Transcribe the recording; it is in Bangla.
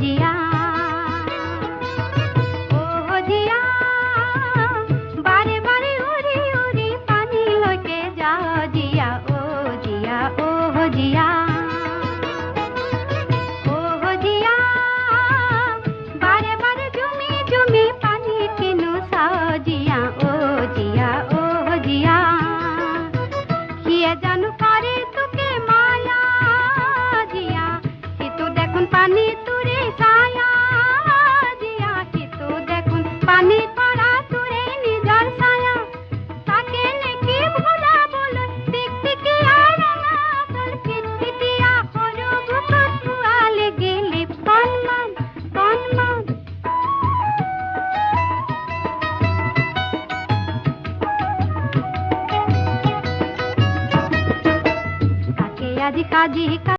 জিয়া ও জিয়া বারে বারে উড়ি উড়ি পানি লইতে যাও জিয়া ও জিয়া ও জিয়া ও জিয়া বারে বারে জমি জমি পানি কিনো সাও জিয়া ও জিয়া ও জিয়া কিয়ে জানু করে তোকে মায়া জিয়া কিন্তু দেখুন পানি তুরে ছায়া জিয়া কিন্তু দেখুন পানি পড়া তুরে নিজর ছায়া তাকে নাকি ভোলা বলো টিকটিকি আর রাঙা তোর পিটপিটিয়া হলো বুকুর ফুয়ালে গেলে পনমান পনমান তাকে আজ কাজী